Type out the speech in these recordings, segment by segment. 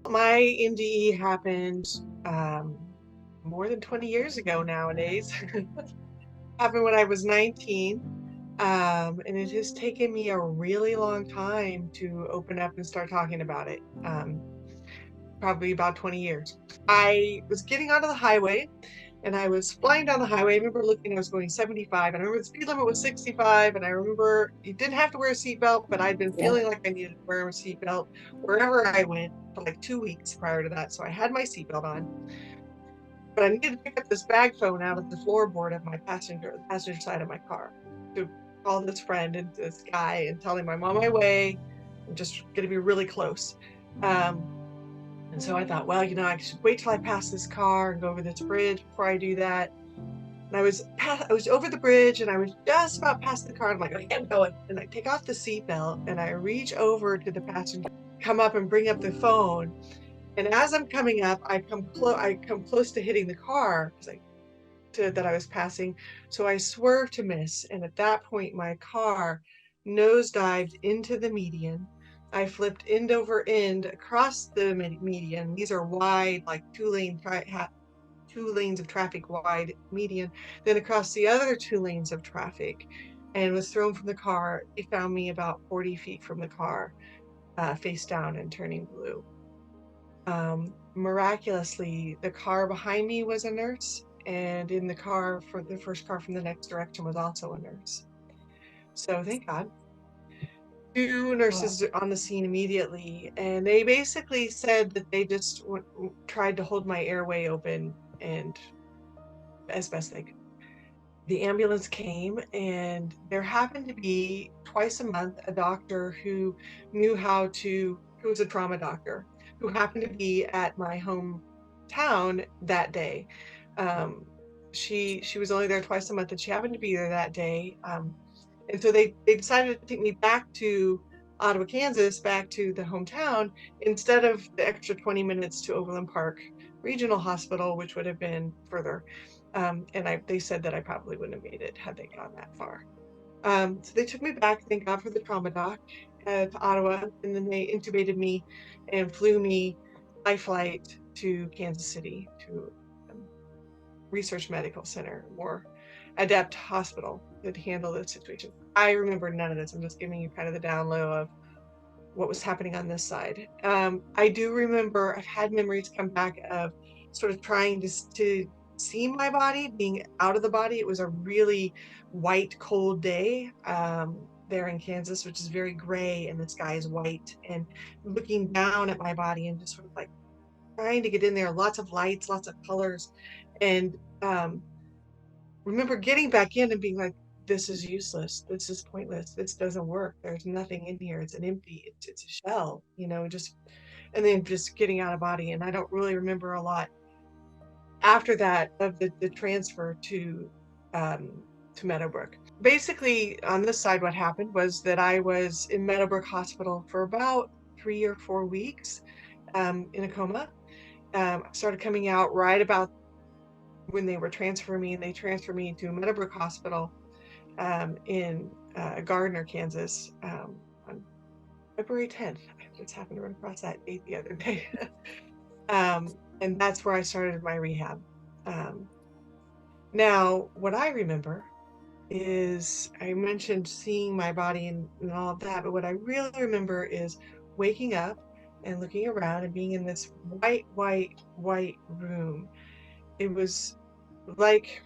My MDE happened more than 20 years ago nowadays. Happened when I was 19. And it has taken me a really long time to open up and start talking about it. Probably about 20 years. I was getting onto the highway and I was flying down the highway. I remember looking, I was going 75, and I remember the speed limit was 65. And I remember you didn't have to wear a seatbelt, but I'd been Yeah. feeling like I needed to wear a seatbelt wherever I went for like 2 weeks prior to that. So I had my seatbelt on, but I needed to pick up this bag phone out of the floorboard of my passenger side of my car to call this friend and this guy and tell him I'm on my way. I'm just going to be really close. And so I thought, well, I should wait till I pass this car and go over this bridge before I do that. And I was over the bridge and I was just about past the car. I'm like, okay, I'm going. And I take off the seatbelt and I reach over to the passenger, come up and bring up the phone. And as I'm coming up, I come close to hitting the car that I was passing. So I swerved to miss. And at that point, my car nosedived into the median. I flipped end over end across the median. These are wide, like two lanes of traffic wide median, then across the other 2 lanes of traffic, and was thrown from the car. They found me about 40 feet from the car, face down and turning blue. Miraculously, the car behind me was a nurse, and in the car, for the first car from the next direction, was also a nurse. So thank God. Two nurses on the scene immediately, and they basically said that they just tried to hold my airway open and as best they could. The ambulance came, and there happened to be twice a month a doctor who was a trauma doctor, who happened to be at my hometown that day. She was only there twice a month, and she happened to be there that day. And so they decided to take me back to Ottawa, Kansas, back to the hometown, instead of the extra 20 minutes to Overland Park Regional Hospital, which would have been further. And they said that I probably wouldn't have made it had they gone that far. So they took me back, thank God for the trauma doc, to Ottawa, and then they intubated me and flew me by flight to Kansas City to Research Medical Center, or Adept Hospital, to handle this situation. I remember none of this. I'm just giving you kind of the down low of what was happening on this side. I do remember, I've had memories come back of sort of trying to see my body being out of the body. It was a really white, cold day there in Kansas, which is very gray, and the sky is white, and looking down at my body and just sort of like trying to get in there, lots of lights, lots of colors. And remember getting back in and being like, this is useless. This is pointless. This doesn't work. There's nothing in here. It's an empty, it's a shell, and then just getting out of body. And I don't really remember a lot after that of the transfer to Meadowbrook. Basically, on this side, what happened was that I was in Meadowbrook Hospital for about 3 or 4 weeks in a coma. I started coming out right about when they were transferring me, and they transferred me to Meadowbrook Hospital in Gardner, Kansas, on February 10th. I just happened to run across that date the other day. And that's where I started my rehab. Now, what I remember is I mentioned seeing my body and all of that, but what I really remember is waking up and looking around and being in this white, white, white room. It was like,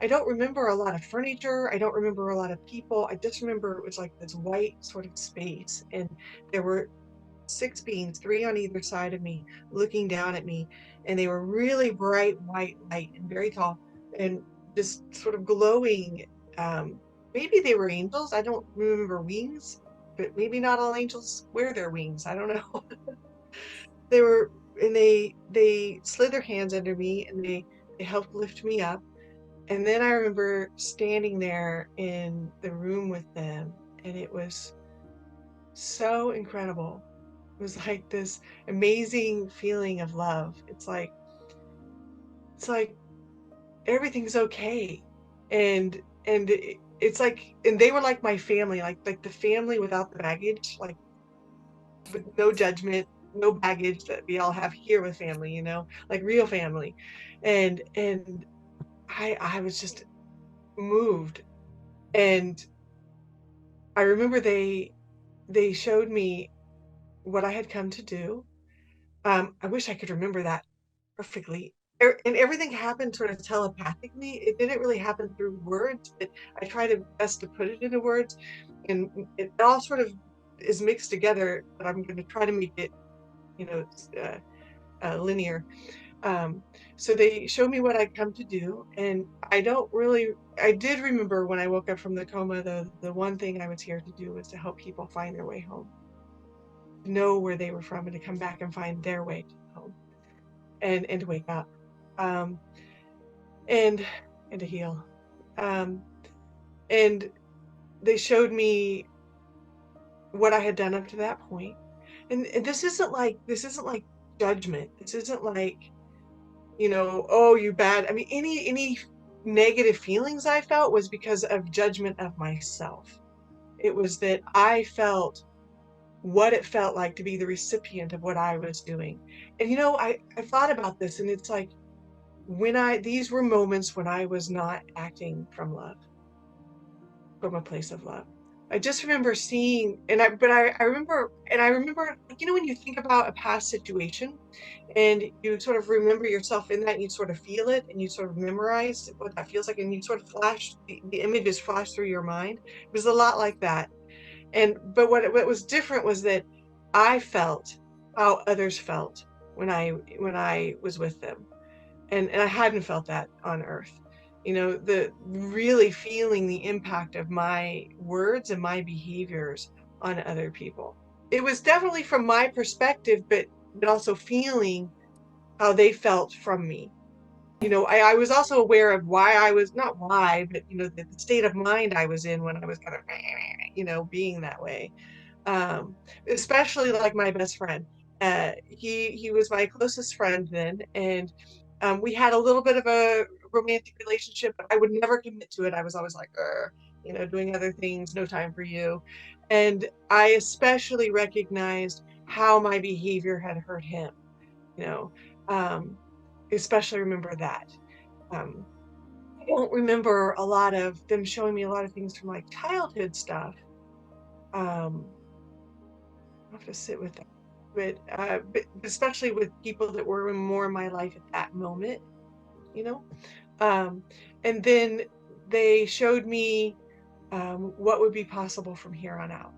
I don't remember a lot of furniture. I don't remember a lot of people. I just remember it was like this white sort of space, and there were 6 beings, 3 on either side of me, looking down at me, and they were really bright white light and very tall and just sort of glowing. Maybe they were angels. I don't remember wings, but maybe not all angels wear their wings. I don't know. They were, and they slid their hands under me, and they helped lift me up. And then I remember standing there in the room with them, and it was so incredible. It was like this amazing feeling of love. It's like everything's okay. And it's like, and they were like my family, like the family without the baggage, like with no judgment, no baggage that we all have here with family, you know, like real family. And I was just moved. And I remember they showed me what I had come to do. I wish I could remember that perfectly. And everything happened sort of telepathically. It didn't really happen through words, but I tried to best to put it into words, and it all sort of is mixed together. But I'm going to try to make it, you know, linear. Um, so they showed me what I'd come to do, and I did remember when I woke up from the coma, the one thing I was here to do was to help people find their way home, to know where they were from, and to come back and find their way home, and to wake up, um, and and to heal. Um, and they showed me what I had done up to that point. And this isn't like judgment. This isn't like, you know, oh, you bad. I mean, any negative feelings I felt was because of judgment of myself. It was that I felt what it felt like to be the recipient of what I was doing. And you know, I thought about this, and it's like, these were moments when I was not acting from love, from a place of love. I just remember seeing, I remember, you know, when you think about a past situation and you sort of remember yourself in that, and you sort of feel it, and you sort of memorize what that feels like, and you sort of the images flash through your mind. It was a lot like that. But what was different was that I felt how others felt when I was with them. And I hadn't felt that on earth. You know, the really feeling the impact of my words and my behaviors on other people. It was definitely from my perspective, but also feeling how they felt from me. You know, I was also aware of why I was, not why, but you know, the state of mind I was in when I was kind of, you know, being that way. Um, Especially like my best friend. He was my closest friend then, and we had a little bit of a romantic relationship, but I would never commit to it. I was always like, you know, doing other things, no time for you. And I especially recognized how my behavior had hurt him, you know, um, especially remember that. Um, I don't remember a lot of them showing me a lot of things from like childhood stuff. Um, I'll have to sit with that. But especially with people that were more in my life at that moment, you know. Um, and then they showed me what would be possible from here on out.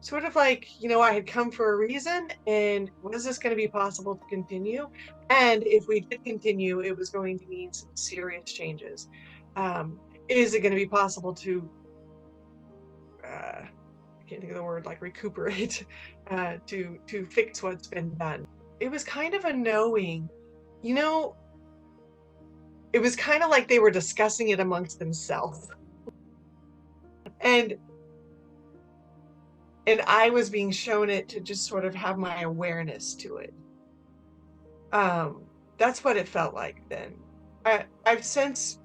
Sort of like, you know, I had come for a reason, and was this going to be possible to continue? And if we did continue, it was going to mean some serious changes. Um, is it going to be possible to I can't think of the word, like recuperate, to fix what's been done? It was kind of a knowing, you know, it was kind of like they were discussing it amongst themselves. And I was being shown it to just sort of have my awareness to it. Um, that's what it felt like then. I've since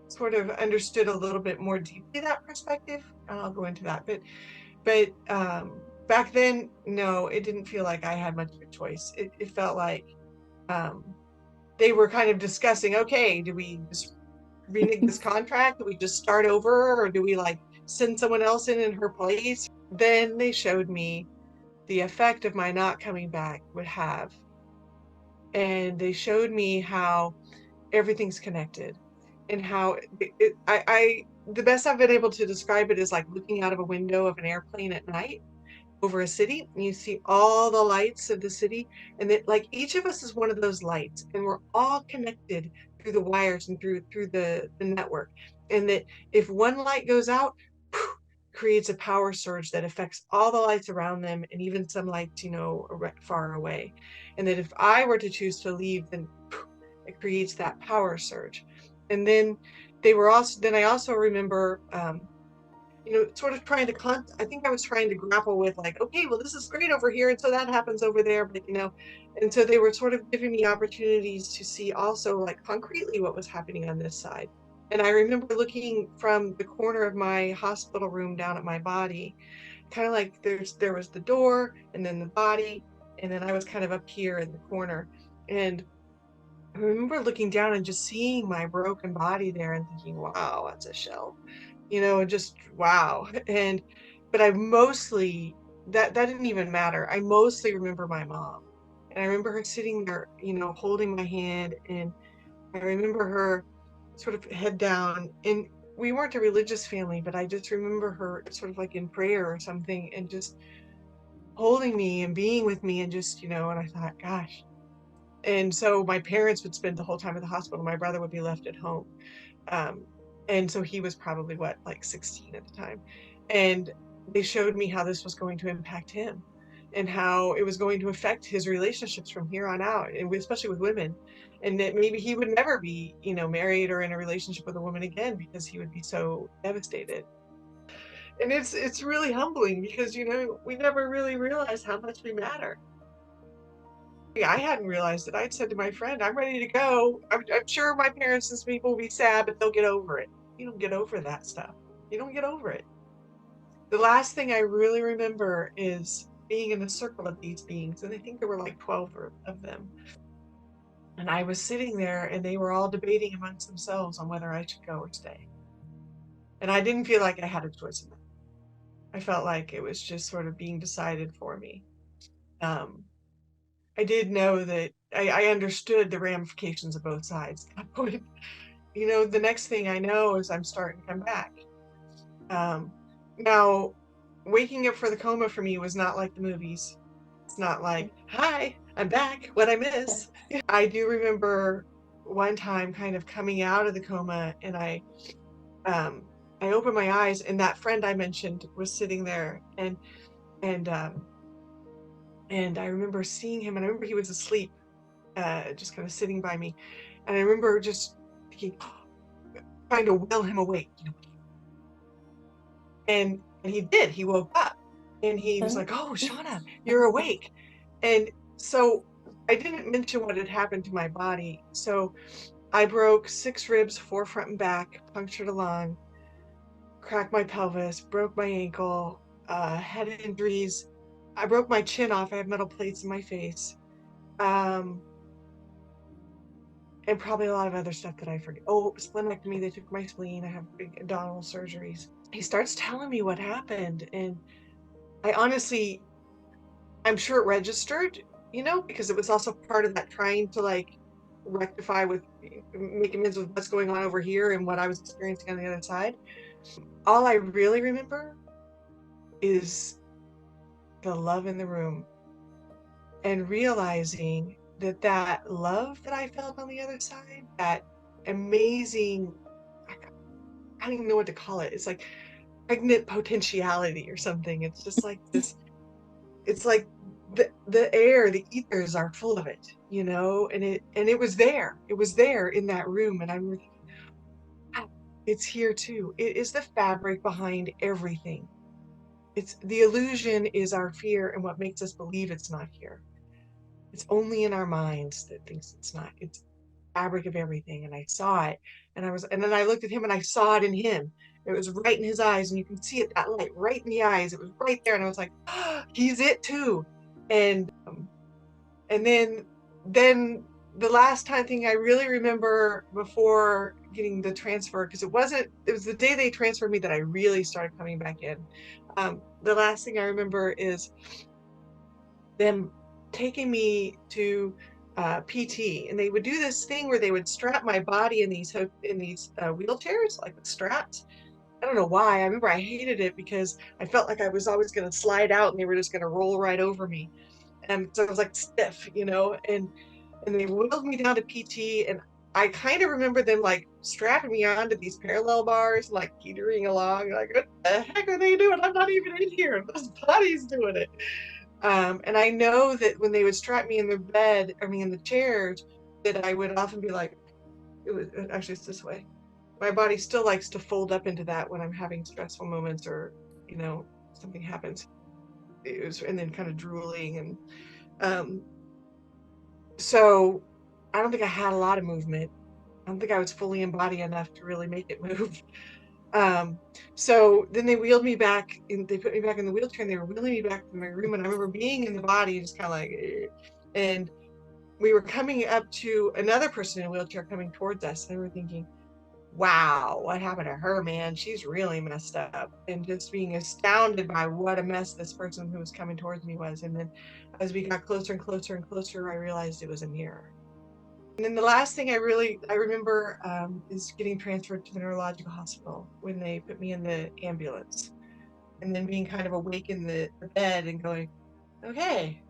sort of understood a little bit more deeply that perspective, and I'll go into that. But back then, no, it didn't feel like I had much of a choice. It felt like um, they were kind of discussing, okay, do we just renege this contract? Do we just start over, or do we like send someone else in her place? Then they showed me the effect of my not coming back would have. And they showed me how everything's connected, and how the best I've been able to describe it is like looking out of a window of an airplane at night over a city, and you see all the lights of the city, and that like each of us is one of those lights, and we're all connected through the wires and through the network. And that if one light goes out, creates a power surge that affects all the lights around them, and even some lights, you know, far away. And that if I were to choose to leave, then it creates that power surge. And then I also remember you know, sort of trying to I think I was trying to grapple with like, okay, well, this is great over here, and so that happens over there, but you know. And so they were sort of giving me opportunities to see also like concretely what was happening on this side. And I remember looking from the corner of my hospital room down at my body, kind of like there was the door and then the body, and then I was kind of up here in the corner. And I remember looking down and just seeing my broken body there and thinking, wow, that's a shell, and just wow. But I mostly, that didn't even matter. I mostly remember my mom. And I remember her sitting there, holding my hand. And I remember her sort of head down. And we weren't a religious family, but I just remember her sort of like in prayer or something and just holding me and being with me and just, and I thought, gosh. And so my parents would spend the whole time at the hospital. My brother would be left at home. Um, and so he was probably what, like 16 at the time. And they showed me how this was going to impact him and how it was going to affect his relationships from here on out, and especially with women. And that maybe he would never be, married or in a relationship with a woman again because he would be so devastated. And it's really humbling because, we never really realize how much we matter. I hadn't realized it. I'd said to my friend, I'm ready to go. I'm sure my parents and people will be sad, but they'll get over it. You don't get over that stuff. You don't get over it. The last thing I really remember is being in a circle of these beings, and I think there were like 12 of them. And I was sitting there, and they were all debating amongst themselves on whether I should go or stay. And I didn't feel like I had a choice in that. I felt like it was just sort of being decided for me. Um, I did know that I understood the ramifications of both sides at that point. The next thing I know is I'm starting to come back. Now, waking up for the coma for me was not like the movies. It's not like, hi, I'm back, what I miss. I do remember one time kind of coming out of the coma, and I opened my eyes, and that friend I mentioned was sitting there, and and I remember seeing him, and I remember he was asleep, just kind of sitting by me. And I remember just thinking, trying to will him awake, and he did. He woke up, and he was like, "Oh, Shawna, you're awake." And so I didn't mention what had happened to my body. So I broke 6 ribs, 4 front and back, punctured a lung, cracked my pelvis, broke my ankle, head injuries. I broke my chin off. I have metal plates in my face. Um, and probably a lot of other stuff that I forget. Oh, splenectomy, they took my spleen. I have big abdominal surgeries. He starts telling me what happened, and I honestly, I'm sure it registered, because it was also part of that trying to like rectify with, make amends with what's going on over here and what I was experiencing on the other side. All I really remember is the love in the room and realizing that love that I felt on the other side, that amazing, I don't even know what to call it. It's like pregnant potentiality or something. It's just like this, it's like the air, the ethers are full of it, and it was there. It was there in that room. And I was thinking, wow, it's here too. It is the fabric behind everything. It's the illusion is our fear and what makes us believe it's not here. It's only in our minds that thinks it's not. It's fabric of everything. And I saw it, and then I looked at him and I saw it in him. It was right in his eyes, and you can see it, that light right in the eyes. It was right there. And I was like, oh, he's it too. And then the last time thing I really remember before getting the transfer, because it was the day they transferred me that I really started coming back in. The last thing I remember is them taking me to PT, and they would do this thing where they would strap my body in these wheelchairs, like with straps. I don't know why. I remember I hated it because I felt like I was always going to slide out and they were just going to roll right over me. And so I was like stiff, and they wheeled me down to PT, and I kind of remember them like strapping me onto these parallel bars, like teetering along, like what the heck are they doing? I'm not even in here. This body's doing it. And I know that when they would strap me in the bed, I mean in the chairs, that I would often be like, actually it's this way. My body still likes to fold up into that when I'm having stressful moments or, something happens. And then kind of drooling, and um, so I don't think I had a lot of movement. don't think I was fully in body enough to really make it move. So then they wheeled me back, and they put me back in the wheelchair, and they were wheeling me back to my room. And I remember being in the body, just kind of like, eh. And we were coming up to another person in a wheelchair coming towards us, and we were thinking, wow, what happened to her, man? She's really messed up. And just being astounded by what a mess this person who was coming towards me was. And then as we got closer and closer and closer, I realized it was a mirror. And then the last thing I remember is getting transferred to the neurological hospital when they put me in the ambulance, and then being kind of awake in the bed and going, okay.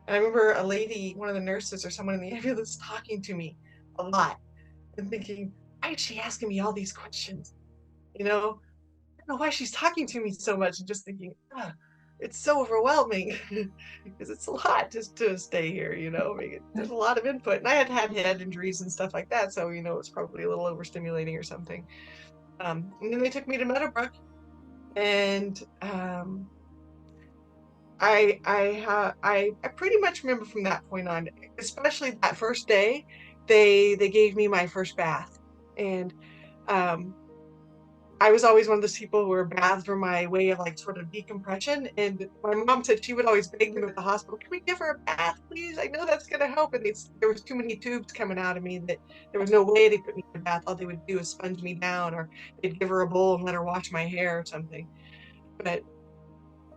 And I remember a lady, one of the nurses or someone in the ambulance, talking to me a lot and thinking, why is she asking me all these questions? You know, I don't know why she's talking to me so much, and just thinking, it's so overwhelming because it's a lot just to stay here, there's a lot of input. And I had had head injuries and stuff like that, so, it's probably a little overstimulating or something. And then they took me to Meadowbrook, and I pretty much remember from that point on, especially that first day, they gave me my first bath. And I was always one of those people where baths were my way of like sort of decompression. And my mom said she would always beg them at the hospital, can we give her a bath, please? I know that's going to help. And there was too many tubes coming out of me that there was no way they put me in a bath. All they would do is sponge me down, or they'd give her a bowl and let her wash my hair or something. But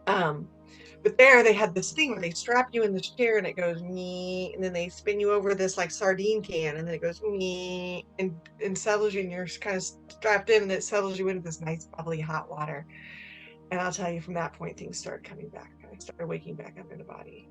um, but there they had this thing where they strap you in this chair and it goes me, and then they spin you over this like sardine can, and then it goes me, and settles you, and you're kind of strapped in, and it settles you into this nice bubbly hot water. And I'll tell you, from that point things started coming back. I started waking back up in the body.